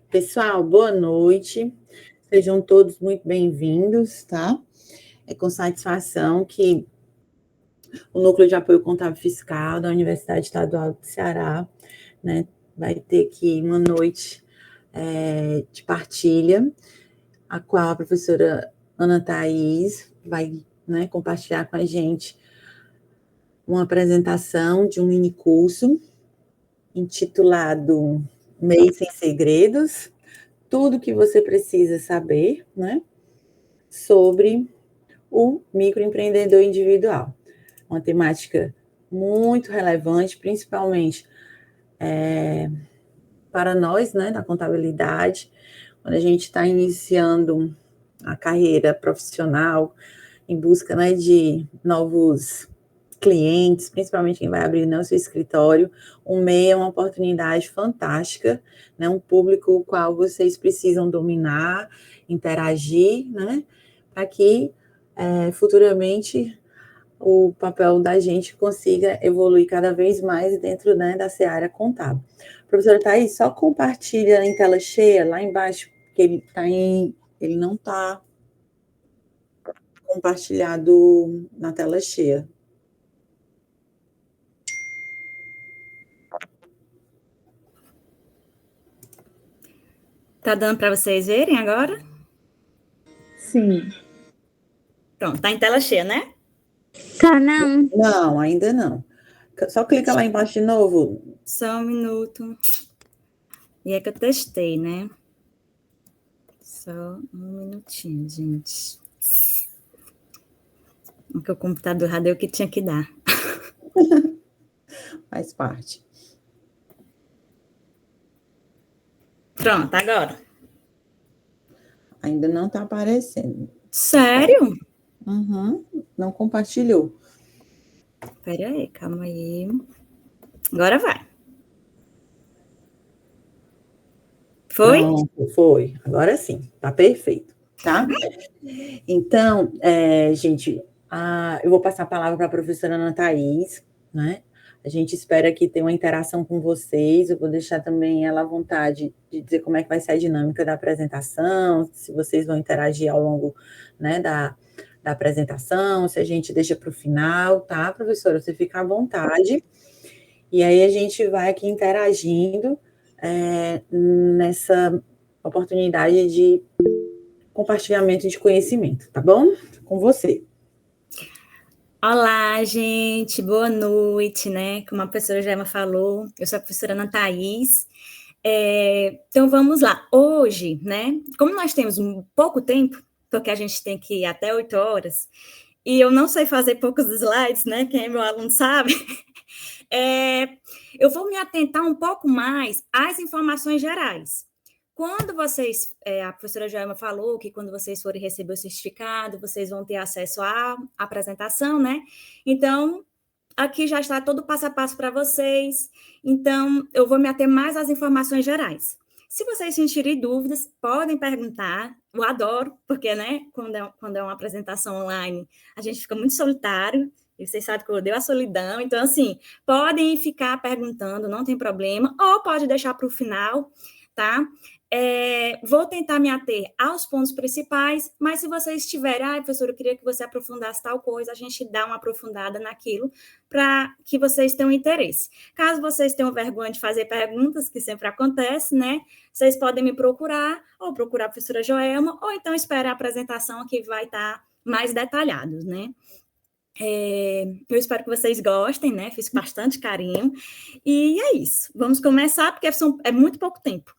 Pessoal, boa noite. Sejam todos muito bem-vindos, tá? É com satisfação que o Núcleo de Apoio Contábil Fiscal da Universidade Estadual do Ceará, né, vai ter aqui uma noite de partilha, a qual a professora Ana Thaís vai, né, compartilhar com a gente uma apresentação de um mini curso intitulado MEI Sem Segredos, tudo que você precisa saber, né, sobre o microempreendedor individual. Uma temática muito relevante, principalmente para nós, né, da contabilidade, quando a gente está iniciando a carreira profissional, em busca, né, de novos clientes, principalmente quem vai abrir, né, o seu escritório, o MEI é uma oportunidade fantástica, né, um público o qual vocês precisam dominar, interagir, né, para que futuramente o papel da gente consiga evoluir cada vez mais dentro, né, da seara contábil. Professora Thaís, só compartilha em tela cheia, lá embaixo, porque ele não está compartilhado na tela cheia. Tá dando para vocês verem agora? Sim. Pronto, tá em tela cheia, né? Tá, não. Não, ainda não. Só clica lá embaixo de novo. Só um minuto. E é que eu testei, né? Só um minutinho, gente. Porque o computador já deu o que tinha que dar. Faz parte. Pronto, agora. Ainda não está aparecendo. Sério? Uhum, não compartilhou. Espera aí, calma aí. Agora vai. Foi? Pronto, foi. Agora sim, tá perfeito, tá? Então, gente, eu vou passar a palavra para a professora Ana Thaís, né? A gente espera que tenha uma interação com vocês. Eu vou deixar também ela à vontade de dizer como é que vai ser a dinâmica da apresentação, se vocês vão interagir ao longo, né, da apresentação, se a gente deixa para o final, tá, professora? Você fica à vontade. E aí a gente vai aqui interagindo nessa oportunidade de compartilhamento de conhecimento, tá bom? Com você. Olá, gente, boa noite, né? Como a professora Gemma falou, eu sou a professora Ana Thaís. Então, vamos lá. Hoje, né, como nós temos pouco tempo, porque a gente tem que ir até 8 horas, e eu não sei fazer poucos slides, né? Quem é meu aluno sabe. Eu vou me atentar um pouco mais às informações gerais. Quando vocês, a professora Joelma falou que quando vocês forem receber o certificado, vocês vão ter acesso à apresentação, né? Então, aqui já está todo o passo a passo para vocês. Então, eu vou me ater mais às informações gerais. Se vocês sentirem dúvidas, podem perguntar. Eu adoro, porque, né, quando é uma apresentação online, a gente fica muito solitário, e vocês sabem que eu odeio a solidão. Então, assim, podem ficar perguntando, não tem problema, ou pode deixar para o final, tá? Vou tentar me ater aos pontos principais, mas se vocês tiverem, professor, eu queria que você aprofundasse tal coisa, a gente dá uma aprofundada naquilo para que vocês tenham interesse. Caso vocês tenham vergonha de fazer perguntas, que sempre acontece, né? Vocês podem me procurar, ou procurar a professora Joelma, ou então esperar a apresentação que vai estar mais detalhados, né? Eu espero que vocês gostem, né? Fiz com bastante carinho. E é isso. Vamos começar, porque é muito pouco tempo.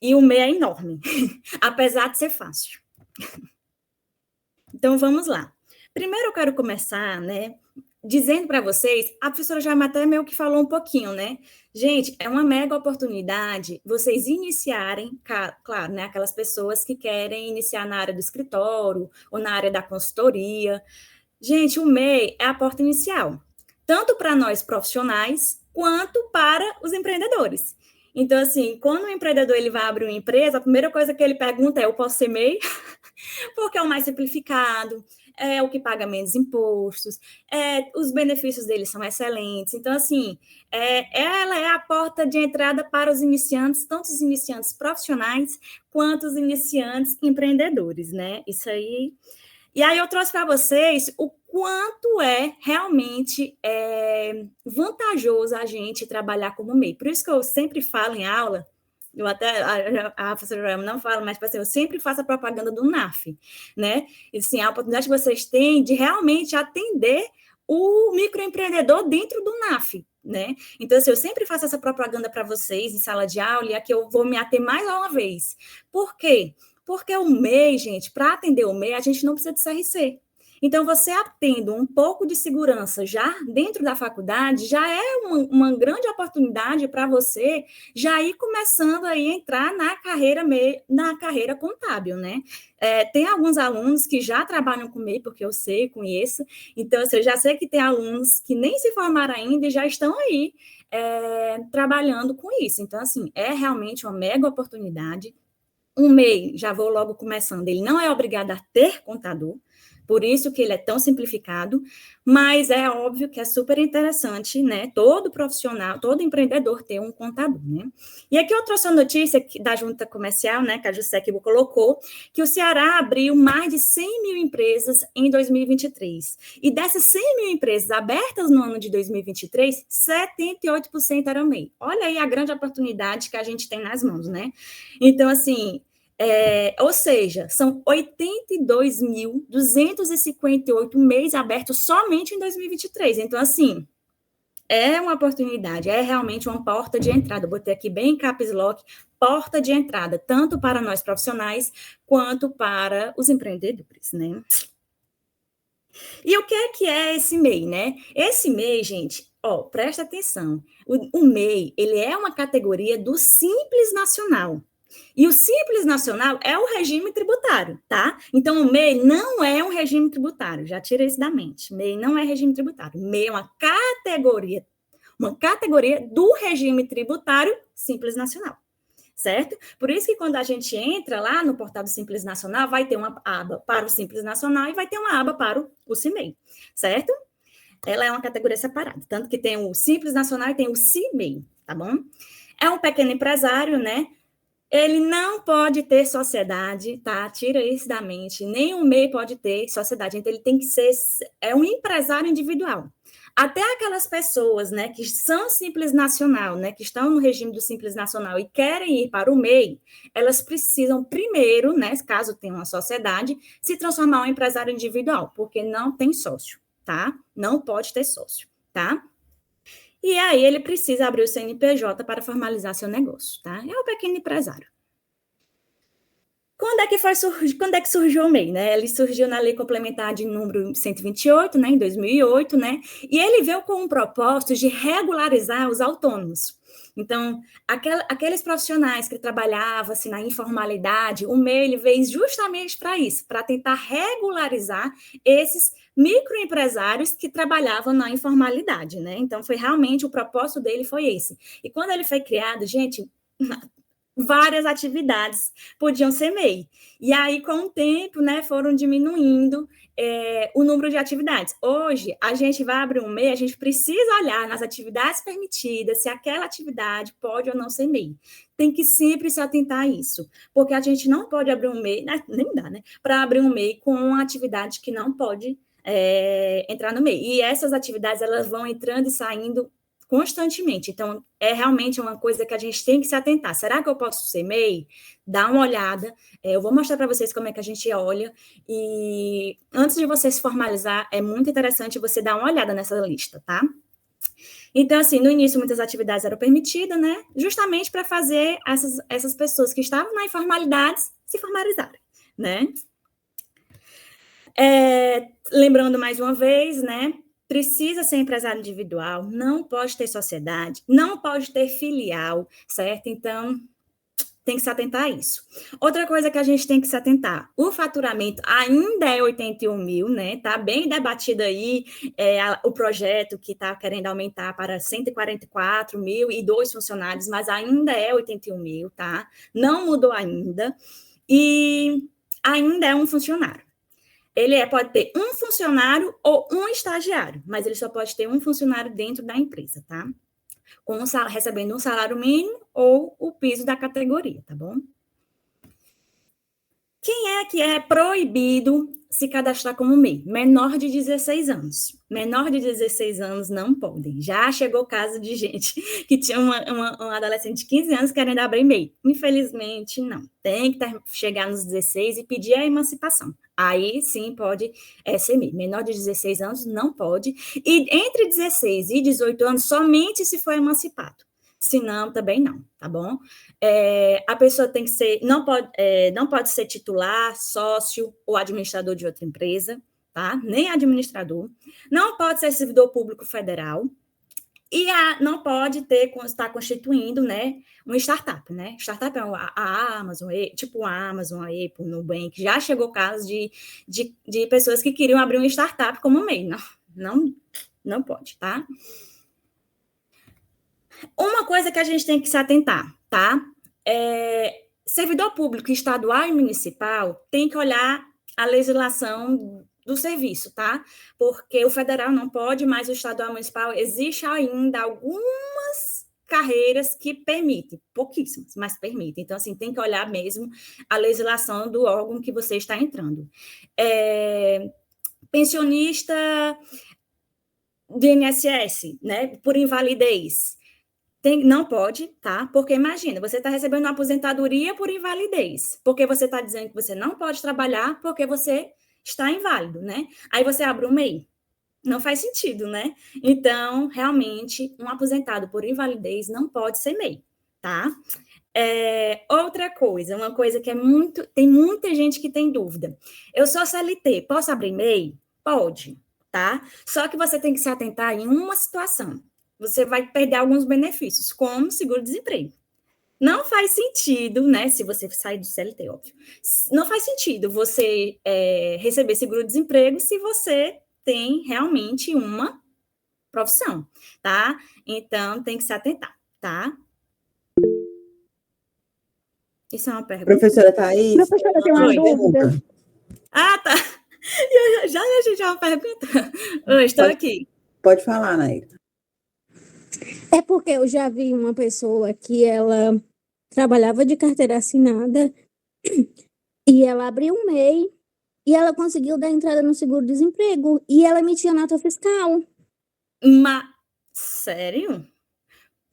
E o MEI é enorme, apesar de ser fácil. Então, vamos lá. Primeiro, eu quero começar, né, dizendo para vocês, a professora já até meio que falou um pouquinho, né? Gente, é uma mega oportunidade vocês iniciarem, claro, né, aquelas pessoas que querem iniciar na área do escritório ou na área da consultoria. Gente, o MEI é a porta inicial, tanto para nós profissionais, quanto para os empreendedores. Então, assim, quando o empreendedor ele vai abrir uma empresa, a primeira coisa que ele pergunta é: eu posso ser MEI? Porque é o mais simplificado, é o que paga menos impostos, os benefícios dele são excelentes. Então, assim, ela é a porta de entrada para os iniciantes, tanto os iniciantes profissionais quanto os iniciantes empreendedores, né? Isso aí. E aí eu trouxe para vocês o quanto é realmente vantajoso a gente trabalhar como MEI. Por isso que eu sempre falo em aula, eu até, a professora Joelma não fala, mas assim, eu sempre faço a propaganda do NAF, né? E assim, a oportunidade que vocês têm de realmente atender o microempreendedor dentro do NAF, né? Então, assim, eu sempre faço essa propaganda para vocês em sala de aula, e aqui eu vou me ater mais uma vez. Por quê? Porque o MEI, gente, para atender o MEI, a gente não precisa de CRC. Então, você atendo um pouco de segurança já dentro da faculdade, já é uma grande oportunidade para você já ir começando a entrar na carreira contábil, né? Tem alguns alunos que já trabalham com MEI, porque eu sei, conheço. Então, assim, eu já sei que tem alunos que nem se formaram ainda e já estão aí trabalhando com isso. Então, assim, é realmente uma mega oportunidade. Um MEI, já vou logo começando, ele não é obrigado a ter contador, por isso que ele é tão simplificado, mas é óbvio que é super interessante, né, todo profissional, todo empreendedor ter um contador, né. E aqui eu trouxe a notícia da Junta Comercial, né, que a Jusec colocou, que o Ceará abriu mais de 100 mil empresas em 2023, e dessas 100 mil empresas abertas no ano de 2023, 78% eram MEI. Olha aí a grande oportunidade que a gente tem nas mãos, né. Então, assim, ou seja, são 82.258 MEIs abertos somente em 2023. Então, assim, é uma oportunidade, é realmente uma porta de entrada. Eu botei aqui bem em caps lock, porta de entrada, tanto para nós profissionais, quanto para os empreendedores, né? E o que é esse MEI, né? Esse MEI, gente, presta atenção. O MEI, ele é uma categoria do Simples Nacional. E o Simples Nacional é o regime tributário, tá? Então, o MEI não é um regime tributário, já tira isso da mente. MEI não é regime tributário. MEI é uma categoria do regime tributário Simples Nacional, certo? Por isso que quando a gente entra lá no portal do Simples Nacional, vai ter uma aba para o Simples Nacional e vai ter uma aba para o CIMEI, certo? Ela é uma categoria separada, tanto que tem o Simples Nacional e tem o CIMEI, tá bom? É um pequeno empresário, né? Ele não pode ter sociedade, tá? Tira isso da mente. Nem o MEI pode ter sociedade. Então, ele tem que ser um empresário individual. Até aquelas pessoas, né, que são Simples Nacional, né, que estão no regime do Simples Nacional e querem ir para o MEI, elas precisam primeiro, né, caso tenham uma sociedade, se transformar em um empresário individual, porque não tem sócio, tá? Não pode ter sócio, tá? E aí ele precisa abrir o CNPJ para formalizar seu negócio, tá? É o pequeno empresário. Quando é que surgiu o MEI, né? Ele surgiu na Lei Complementar de número 128, né, em 2008, né? E ele veio com um propósito de regularizar os autônomos. Então, aqueles profissionais que trabalhavam assim, na informalidade, o MEI ele veio justamente para isso, para tentar regularizar esses microempresários que trabalhavam na informalidade, né? Então, foi realmente o propósito dele foi esse. E quando ele foi criado, gente, várias atividades podiam ser MEI. E aí, com o tempo, né, foram diminuindo o número de atividades. Hoje, a gente vai abrir um MEI, a gente precisa olhar nas atividades permitidas se aquela atividade pode ou não ser MEI. Tem que sempre se atentar a isso, porque a gente não pode abrir um MEI, nem dá, né, para abrir um MEI com uma atividade que não pode entrar no MEI. E essas atividades, elas vão entrando e saindo constantemente. Então, é realmente uma coisa que a gente tem que se atentar. Será que eu posso ser MEI? Dá uma olhada. Eu vou mostrar para vocês como é que a gente olha. E antes de você se formalizar, é muito interessante você dar uma olhada nessa lista, tá? Então, assim, no início, muitas atividades eram permitidas, né? Justamente para fazer essas pessoas que estavam na informalidade se formalizarem, né? Lembrando mais uma vez, né? Precisa ser empresário individual, não pode ter sociedade, não pode ter filial, certo? Então, tem que se atentar a isso. Outra coisa que a gente tem que se atentar, o faturamento ainda é 81 mil, né? Tá bem debatido aí o projeto que está querendo aumentar para 144 mil e 2 funcionários, mas ainda é 81 mil, tá? Não mudou ainda. E ainda é um funcionário. Ele pode ter um funcionário ou um estagiário, mas ele só pode ter um funcionário dentro da empresa, tá? Recebendo um salário mínimo ou o piso da categoria, tá bom? Quem é que é proibido se cadastrar como MEI? Menor de 16 anos. Menor de 16 anos não podem. Já chegou caso de gente que tinha uma adolescente de 15 anos querendo abrir MEI. Infelizmente, não. Tem que chegar nos 16 e pedir a emancipação. Aí, sim, pode ser MEI. Menor de 16 anos não pode. E entre 16 e 18 anos, somente se for emancipado. Se não, também não, tá bom? A pessoa tem que ser, não pode ser titular, sócio ou administrador de outra empresa, tá? Nem administrador. Não pode ser servidor público federal. E não pode estar constituindo, né, uma startup, né? Startup é a Amazon, tipo a Amazon, a Apple, Nubank. Já chegou caso de pessoas que queriam abrir uma startup como MEI. Não pode, tá? Uma coisa que a gente tem que se atentar, tá? Servidor público estadual e municipal tem que olhar a legislação do serviço, tá? Porque o federal não pode, mas o estadual e municipal existe ainda algumas carreiras que permitem, pouquíssimas, mas permitem. Então, assim, tem que olhar mesmo a legislação do órgão que você está entrando. Pensionista do INSS, né? Por invalidez. Não pode, tá? Porque imagina, você está recebendo uma aposentadoria por invalidez, porque você está dizendo que você não pode trabalhar porque você está inválido, né? Aí você abre um MEI. Não faz sentido, né? Então, realmente, um aposentado por invalidez não pode ser MEI, tá? Outra coisa, uma coisa que tem muita gente que tem dúvida. Eu sou CLT, posso abrir MEI? Pode, tá? Só que você tem que se atentar em uma situação. Você vai perder alguns benefícios, como seguro-desemprego. Não faz sentido, né? Se você sair do CLT, óbvio. Não faz sentido você receber seguro-desemprego se você tem realmente uma profissão, tá? Então, tem que se atentar, tá? Isso é uma pergunta. Professora Thaís, Professora, tem uma dúvida. Ah, tá. Já a gente já uma pergunta. Oi, estou aqui. Pode falar, Naira. É porque eu já vi uma pessoa que ela trabalhava de carteira assinada e ela abriu um MEI e ela conseguiu dar entrada no seguro-desemprego e ela emitia nota fiscal. Sério?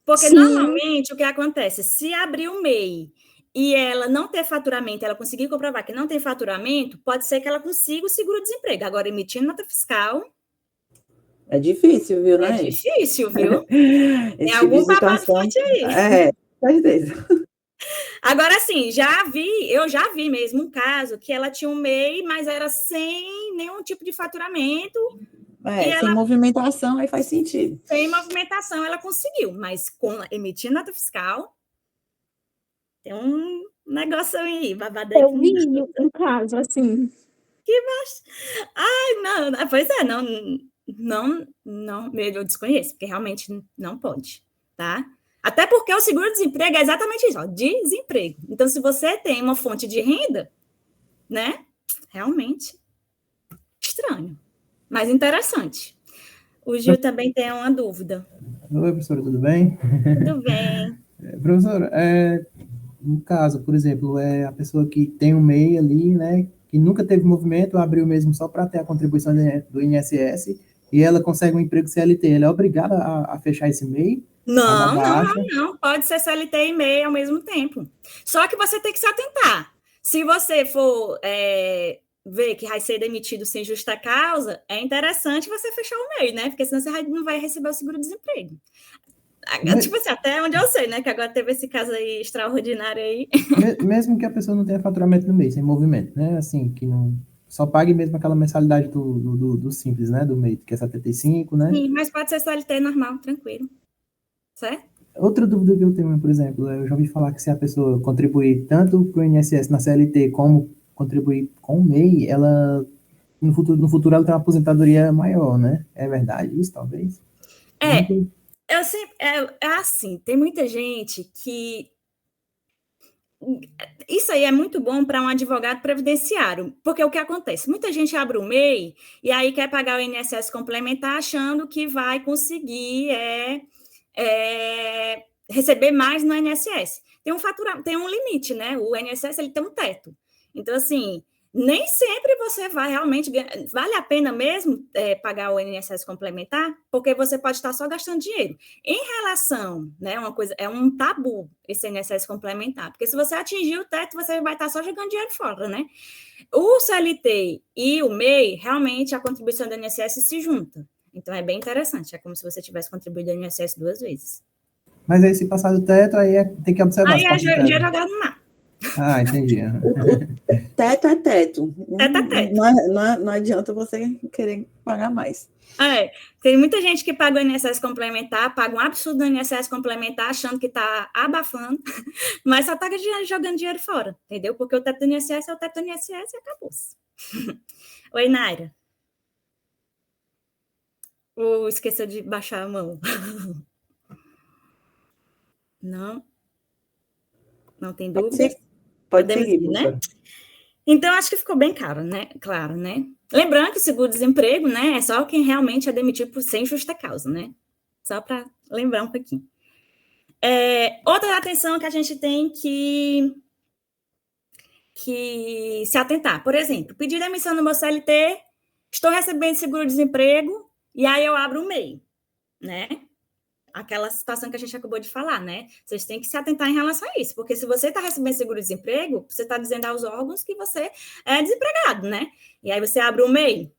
Porque Sim. Normalmente o que acontece? Se abrir o MEI e ela não ter faturamento, ela conseguir comprovar que não tem faturamento, pode ser que ela consiga o seguro-desemprego. Agora, emitindo nota fiscal... É difícil, viu, né? É difícil, viu? Tem algum babado forte aí. Certeza. Agora, assim, eu já vi mesmo um caso que ela tinha um MEI, mas era sem nenhum tipo de faturamento. Sem movimentação, aí faz sentido. Sem movimentação, ela conseguiu, mas emitir nota fiscal, tem um negócio aí, babado aí. Eu vi um caso, assim. Que baixo. Ai, não, pois é, não, eu desconheço, porque realmente não pode, tá? Até porque o seguro-desemprego é exatamente isso, ó, desemprego. Então, se você tem uma fonte de renda, né, realmente estranho, mas interessante. O Gil também tem uma dúvida. Oi, professora, tudo bem? Tudo bem. Professora, no caso, por exemplo, a pessoa que tem um MEI ali, né, que nunca teve movimento, abriu mesmo só para ter a contribuição do INSS, e ela consegue um emprego CLT, ela é obrigada a fechar esse MEI? Não, pode ser CLT e MEI ao mesmo tempo. Só que você tem que se atentar. Se você for ver que vai ser demitido sem justa causa, é interessante você fechar o MEI, né? Porque senão você não vai receber o seguro-desemprego. Tipo assim, até onde eu sei, né? Que agora teve esse caso aí extraordinário aí. Mesmo que a pessoa não tenha faturamento no mês, sem movimento, né? Assim, que não... Só pague mesmo aquela mensalidade do simples, né? Do MEI, que é 75, né? Sim, mas pode ser CLT normal, tranquilo. Certo? Outra dúvida que eu tenho, por exemplo, eu já ouvi falar que se a pessoa contribuir tanto para o INSS na CLT como contribuir com o MEI, ela no futuro ela tem uma aposentadoria maior, né? É verdade isso, talvez? Eu sempre, assim, tem muita gente que isso aí é muito bom para um advogado previdenciário, porque o que acontece? Muita gente abre o MEI e aí quer pagar o INSS complementar achando que vai conseguir receber mais no INSS. Tem um limite, né? O INSS ele tem um teto. Então, assim, nem sempre você vai realmente ganhar. Vale a pena mesmo pagar o INSS complementar, porque você pode estar só gastando dinheiro. Em relação, né, uma coisa, é um tabu esse INSS complementar, porque se você atingir o teto, você vai estar só jogando dinheiro fora, né? O CLT e o MEI, realmente a contribuição do INSS se junta. Então, é bem interessante, é como se você tivesse contribuído ao INSS 2 vezes. Mas aí, se passar do teto, aí tem que observar. Aí é dinheiro jogado no mar. Ah, entendi. O teto é teto. Teto é teto. Não adianta você querer pagar mais. Tem muita gente que paga o INSS complementar, paga um absurdo no INSS complementar, achando que está abafando, mas só está jogando dinheiro fora, entendeu? Porque o teto do INSS é o teto do INSS e acabou-se. Oi, Naira. Esqueceu de baixar a mão. Não? Não tem dúvida? Pode seguir, né? Então, acho que ficou bem claro, né? Lembrando que o seguro-desemprego, né, é só quem realmente é demitido sem justa causa, né? Só para lembrar um pouquinho. Outra atenção que a gente tem que se atentar. Por exemplo, pedir demissão no meu CLT, estou recebendo seguro-desemprego, e aí eu abro o MEI, né? Aquela situação que a gente acabou de falar, né? Vocês têm que se atentar em relação a isso, porque se você está recebendo seguro-desemprego, você está dizendo aos órgãos que você é desempregado, né? E aí você abre o MEI.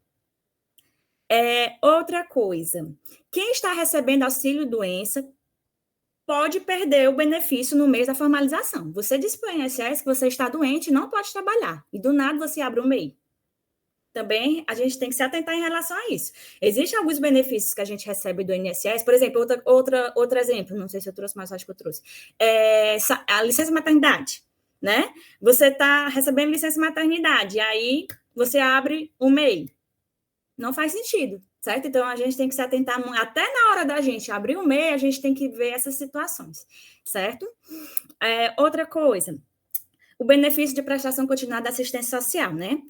Outra coisa, quem está recebendo auxílio-doença pode perder o benefício no mês da formalização. Você diz para o INSS que você está doente e não pode trabalhar, e do nada você abre o MEI. Também a gente tem que se atentar em relação a isso. Existem alguns benefícios que a gente recebe do INSS, por exemplo, outro exemplo, não sei se eu trouxe, mas acho que eu trouxe, a licença maternidade, né? Você está recebendo licença maternidade, e aí você abre o MEI. Não faz sentido, certo? Então, a gente tem que se atentar, até na hora da gente abrir o MEI, a gente tem que ver essas situações, certo? Outra coisa, o benefício de prestação continuada de assistência social, né?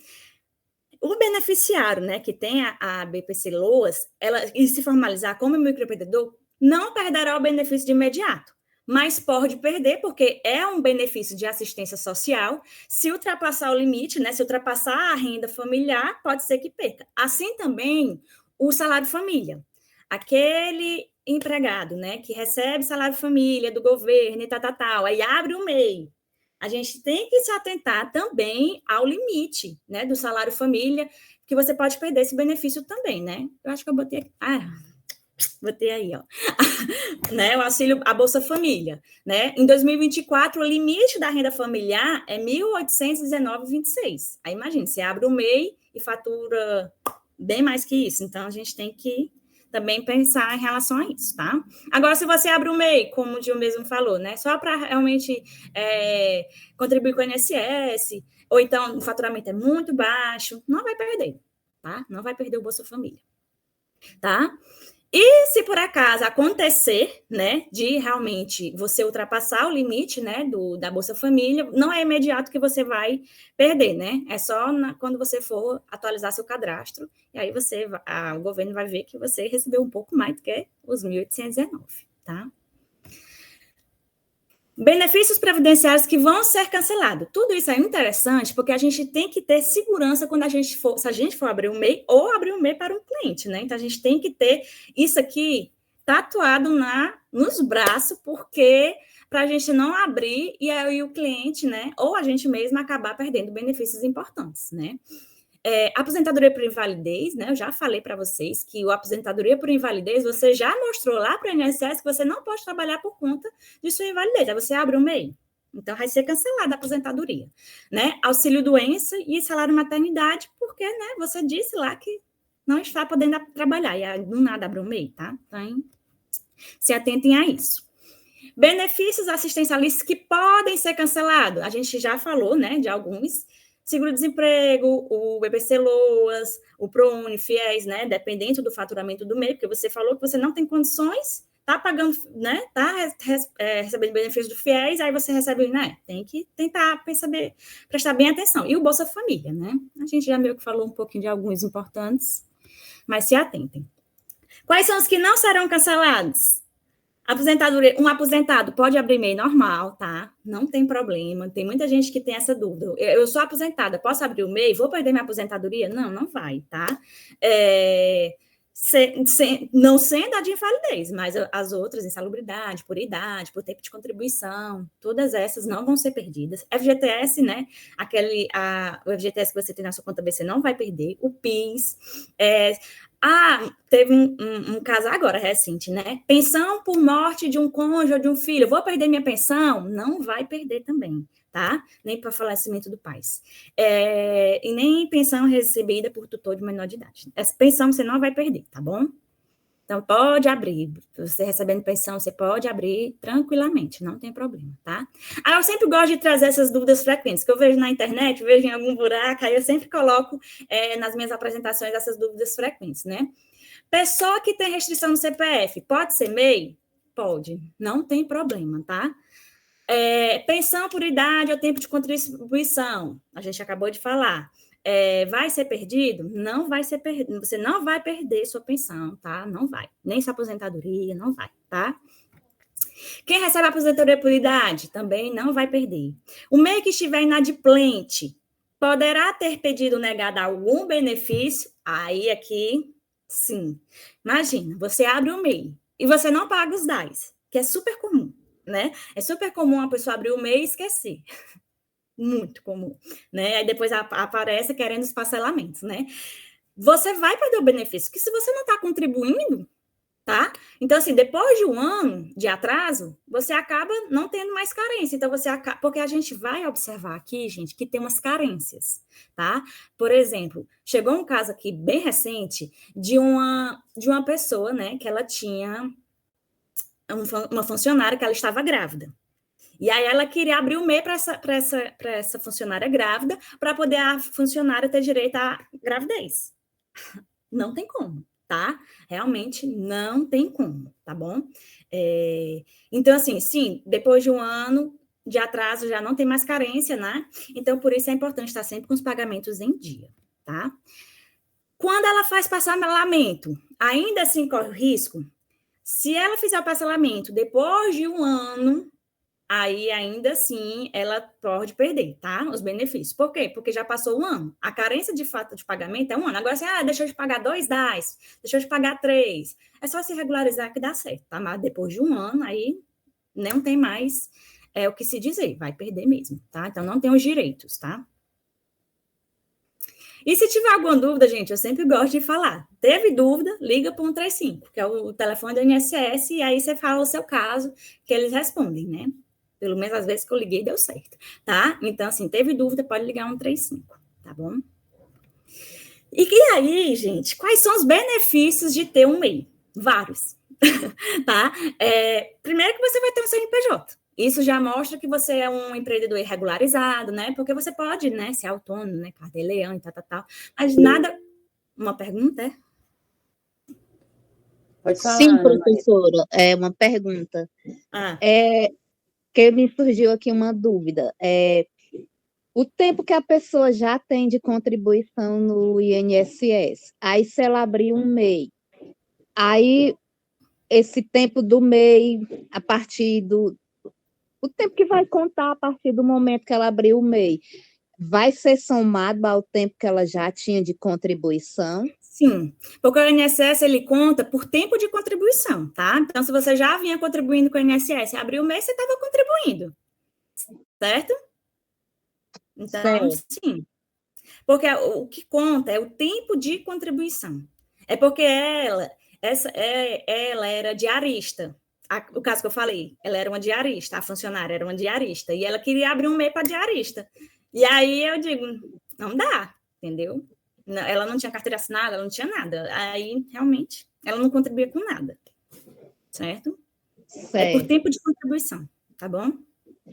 O beneficiário, né, que tem a BPC Loas, e se formalizar como microempreendedor, não perderá o benefício de imediato, mas pode perder, porque é um benefício de assistência social. Se ultrapassar o limite, né, se ultrapassar a renda familiar, pode ser que perca. Assim também o salário família. Aquele empregado, né, que recebe salário família do governo e tal, aí abre o MEI. A gente tem que se atentar também ao limite, né, do salário família, que você pode perder esse benefício também, né? Eu acho que eu botei aqui. Botei aí, ó. Né, o auxílio, a Bolsa Família, né? Em 2024, o limite da renda familiar é R$ 1.819,26. Aí imagina, você abre o MEI e fatura bem mais que isso. Então, a gente tem que também pensar em relação a isso, tá? Agora, se você abre o MEI, como o Gil mesmo falou, né? Só para realmente contribuir com o INSS, ou então o faturamento é muito baixo, não vai perder, tá? Não vai perder o Bolsa Família, tá? E se por acaso acontecer, né, de realmente você ultrapassar o limite, né, da Bolsa Família, não é imediato que você vai perder, né? É só quando você for atualizar seu cadastro, e aí o governo vai ver que você recebeu um pouco mais do que os 1.819, tá? Benefícios previdenciários que vão ser cancelados. Tudo isso é interessante porque a gente tem que ter segurança quando se a gente for abrir um MEI ou abrir um MEI para um cliente, né? Então, a gente tem que ter isso aqui tatuado nos braços, porque para a gente não abrir e aí o cliente, né? Ou a gente mesmo acabar perdendo benefícios importantes, né? Aposentadoria por invalidez, né? Eu já falei para vocês que a aposentadoria por invalidez, você já mostrou lá para o INSS que você não pode trabalhar por conta de sua invalidez. Aí você abre o MEI. Então, vai ser cancelada a aposentadoria, né? Auxílio-doença e salário maternidade, porque, né, você disse lá que não está podendo trabalhar. E aí, do nada, abre o MEI, tá? Então, se atentem a isso. Benefícios assistencialistas que podem ser cancelados. A gente já falou, né, de alguns. Seguro-desemprego, o BPC Loas, o ProUni, FIES, né, dependendo do faturamento do MEI, porque você falou que você não tem condições, tá pagando, né? Tá recebendo benefícios do FIES, aí você recebe, né? Tem que tentar prestar bem atenção. E o Bolsa Família, né? A gente já meio que falou um pouquinho de alguns importantes, mas se atentem. Quais são os que não serão cancelados? Aposentadoria, um aposentado pode abrir MEI normal, tá? Não tem problema. Tem muita gente que tem essa dúvida. Eu sou aposentada, posso abrir o MEI? Vou perder minha aposentadoria? Não, não vai, tá? Não sendo a de invalidez, mas as outras, insalubridade, por idade, por tempo de contribuição, todas essas não vão ser perdidas. FGTS, né? O FGTS que você tem na sua conta BC não vai perder. O PIS. Teve um caso agora recente, né? Pensão por morte de um cônjuge ou de um filho. Vou perder minha pensão? Não vai perder também, tá? Nem para falecimento do pai. E nem pensão recebida por tutor de menor de idade. Essa pensão você não vai perder, tá bom? Então, pode abrir. Você recebendo pensão, você pode abrir tranquilamente, não tem problema, tá? Eu sempre gosto de trazer essas dúvidas frequentes, que eu vejo na internet, vejo em algum buraco, aí eu sempre coloco nas minhas apresentações essas dúvidas frequentes, né? Pessoa que tem restrição no CPF, pode ser MEI? Pode, não tem problema, tá? Pensão por idade ou tempo de contribuição, a gente acabou de falar. Vai ser perdido? Não vai ser perdido. Você não vai perder sua pensão, tá? Não vai. Nem sua aposentadoria, não vai, tá? Quem recebe a aposentadoria por idade também não vai perder. O MEI que estiver inadimplente poderá ter pedido negado algum benefício? Aí aqui, sim. Imagina, você abre o MEI e você não paga os DAS, que é super comum, né? É super comum a pessoa abrir o MEI e esquecer. Muito comum, né? Aí depois aparece querendo os parcelamentos, né? Você vai perder o benefício, que se você não está contribuindo, tá? Então, assim, depois de um ano de atraso, você acaba não tendo mais carência. Então, porque a gente vai observar aqui, gente, que tem umas carências, tá? Por exemplo, chegou um caso aqui bem recente de uma pessoa, né, que ela tinha uma funcionária que ela estava grávida. E aí ela queria abrir o MEI para essa funcionária grávida, para poder a funcionária ter direito à gravidez. Não tem como, tá? Realmente não tem como, tá bom? Então, assim, sim, depois de um ano de atraso já não tem mais carência, né? Então, por isso é importante estar sempre com os pagamentos em dia, tá? Quando ela faz parcelamento, ainda assim corre o risco? Se ela fizer o parcelamento depois de um ano, aí, ainda assim, ela pode perder, tá? Os benefícios. Por quê? Porque já passou um ano. A carência de fato de pagamento é um ano. Agora, assim, deixa eu de pagar 2 DAS, deixa eu de pagar 3. É só se regularizar que dá certo, tá? Mas depois de um ano, aí não tem mais o que se dizer. Vai perder mesmo, tá? Então, não tem os direitos, tá? E se tiver alguma dúvida, gente, eu sempre gosto de falar. Teve dúvida, liga para o 135, que é o telefone do INSS, e aí você fala o seu caso, que eles respondem, né? Pelo menos as vezes que eu liguei, deu certo, tá? Então, assim, teve dúvida, pode ligar 135, tá bom? E aí, gente, quais são os benefícios de ter um MEI? Vários, tá? Primeiro que você vai ter um CNPJ. Isso já mostra que você é um empreendedor regularizado, né? Porque você pode, né, ser autônomo, né? Carteileão e tal. Mas nada... Uma pergunta, Pode falar, Sim, Ana Maria. professora, uma pergunta. Que me surgiu aqui uma dúvida. O tempo que a pessoa já tem de contribuição no INSS, aí se ela abrir um MEI, aí esse tempo do MEI, a partir do... O tempo que vai contar a partir do momento que ela abriu o MEI, vai ser somado ao tempo que ela já tinha de contribuição? Sim, porque o INSS, ele conta por tempo de contribuição, tá? Então, se você já vinha contribuindo com o INSS, abriu o mês, você estava contribuindo, certo? Então, Certo. sim. Porque o que conta é o tempo de contribuição. É porque ela era diarista. O caso que eu falei, ela era uma diarista, a funcionária era uma diarista, e ela queria abrir um MEI para diarista. E aí eu digo, não dá, entendeu? Ela não tinha carteira assinada, ela não tinha nada. Aí, realmente, ela não contribuía com nada. Certo? É por tempo de contribuição, tá bom?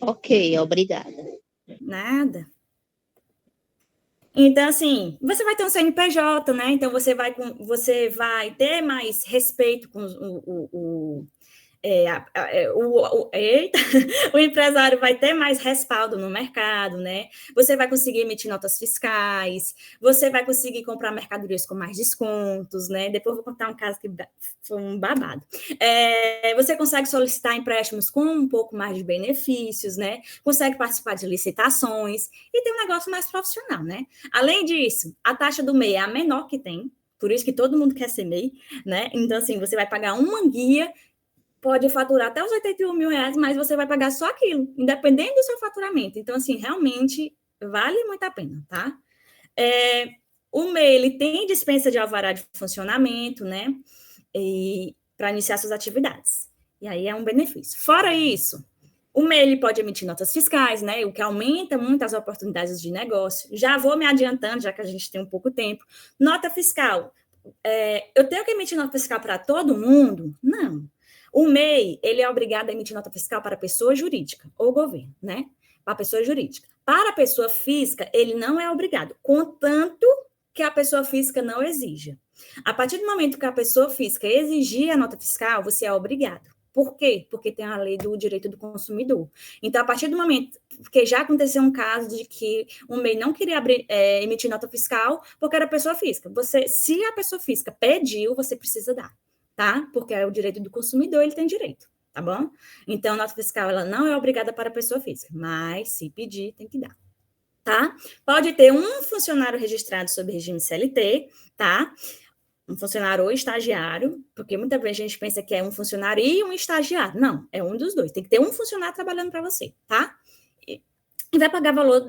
Ok, obrigada. Nada. Então, assim, você vai ter um CNPJ, né? Então, você vai ter mais respeito com o empresário vai ter mais respaldo no mercado, né? Você vai conseguir emitir notas fiscais, você vai conseguir comprar mercadorias com mais descontos, né? Depois eu vou contar um caso que foi um babado. Você consegue solicitar empréstimos com um pouco mais de benefícios, né? Consegue participar de licitações e tem um negócio mais profissional, né? Além disso, a taxa do MEI é a menor que tem, por isso que todo mundo quer ser MEI, né? Então, assim, você vai pagar uma guia, pode faturar até os 81 mil reais, mas você vai pagar só aquilo, independente do seu faturamento. Então, assim, realmente vale muito a pena, tá? O MEI, ele tem dispensa de alvará de funcionamento, né? Para iniciar suas atividades. E aí é um benefício. Fora isso, o MEI ele pode emitir notas fiscais, né? O que aumenta muito as oportunidades de negócio. Já vou me adiantando, já que a gente tem um pouco tempo. Nota fiscal. Eu tenho que emitir nota fiscal para todo mundo? Não. O MEI, ele é obrigado a emitir nota fiscal para pessoa jurídica ou governo, né? Para pessoa jurídica. Para a pessoa física, ele não é obrigado, contanto que a pessoa física não exija. A partir do momento que a pessoa física exigir a nota fiscal, você é obrigado. Por quê? Porque tem a lei do direito do consumidor. Então, a partir do momento, porque já aconteceu um caso de que o MEI não queria emitir nota fiscal porque era pessoa física. Se a pessoa física pediu, você precisa dar, tá? Porque é o direito do consumidor, ele tem direito, tá bom? Então, a nota fiscal, ela não é obrigada para a pessoa física, mas se pedir, tem que dar, tá? Pode ter um funcionário registrado sob regime CLT, tá? Um funcionário ou estagiário, porque muitas vezes a gente pensa que é um funcionário e um estagiário. Não, é um dos dois. Tem que ter um funcionário trabalhando para você, tá? E vai pagar valor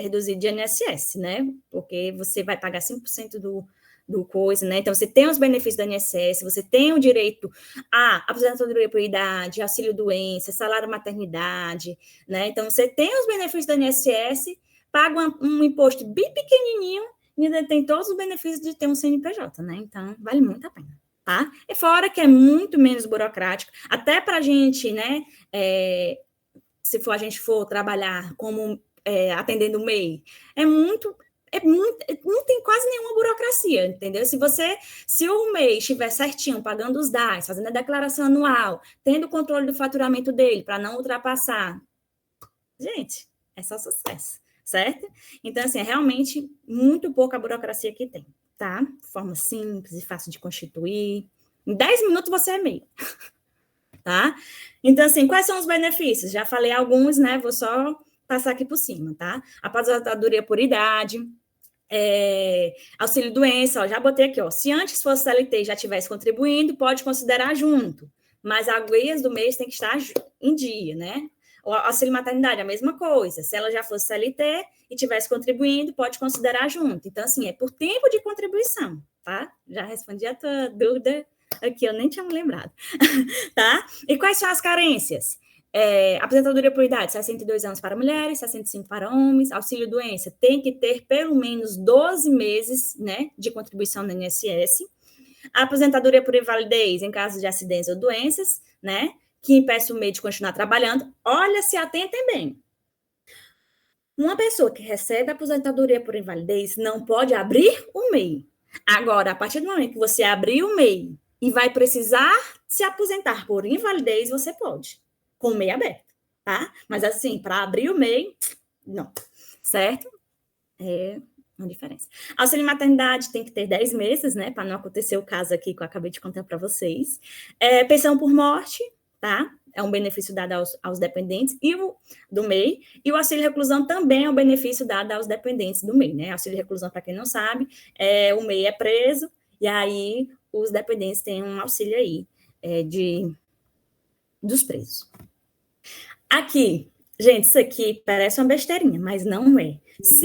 reduzido de INSS, né? Porque você vai pagar 5% do coisa, né? Então, você tem os benefícios do INSS, você tem o direito a aposentadoria por idade, auxílio-doença, salário-maternidade, né? Então, você tem os benefícios do INSS, paga um imposto bem pequenininho e ainda tem todos os benefícios de ter um CNPJ, né? Então, vale muito a pena, tá? E fora que é muito menos burocrático, até para a gente, né? Se a gente for trabalhar como atendendo o MEI, não tem quase nenhuma burocracia, entendeu? Se o MEI estiver certinho, pagando os DAS, fazendo a declaração anual, tendo o controle do faturamento dele para não ultrapassar, gente, é só sucesso, certo? Então, assim, é realmente muito pouca burocracia que tem, tá? Forma simples e fácil de constituir. Em 10 minutos você é MEI, tá? Então, assim, quais são os benefícios? Já falei alguns, né? Vou só passar aqui por cima, tá? Aposentadoria por idade, auxílio-doença, já botei aqui, ó. Se antes fosse CLT e já estivesse contribuindo, pode considerar junto, mas as guias do mês tem que estar em dia, né? O auxílio-maternidade, a mesma coisa. Se ela já fosse CLT e estivesse contribuindo, pode considerar junto. Então, assim, é por tempo de contribuição, tá? Já respondi a tua dúvida aqui, eu nem tinha me lembrado, tá? E quais são as carências? Aposentadoria por idade, 62 anos para mulheres, 65 para homens. Auxílio-doença, tem que ter pelo menos 12 meses, né, de contribuição no INSS. A aposentadoria por invalidez, em caso de acidentes ou doenças, né, que impeça o MEI de continuar trabalhando. Olha, se atentem bem. Uma pessoa que recebe aposentadoria por invalidez não pode abrir o MEI. Agora, a partir do momento que você abrir o MEI e vai precisar se aposentar por invalidez, você pode, com o MEI aberto, tá? Mas assim, para abrir o MEI, não, certo? É uma diferença. Auxílio maternidade tem que ter 10 meses, né? Para não acontecer o caso aqui que eu acabei de contar para vocês. Pensão por morte, tá? É um benefício dado aos dependentes do MEI, e o auxílio reclusão também é um benefício dado aos dependentes do MEI, né? Auxílio reclusão, para quem não sabe, o MEI é preso, e aí os dependentes têm um auxílio aí dos presos. Aqui, gente, isso aqui parece uma besteirinha, mas não é. Se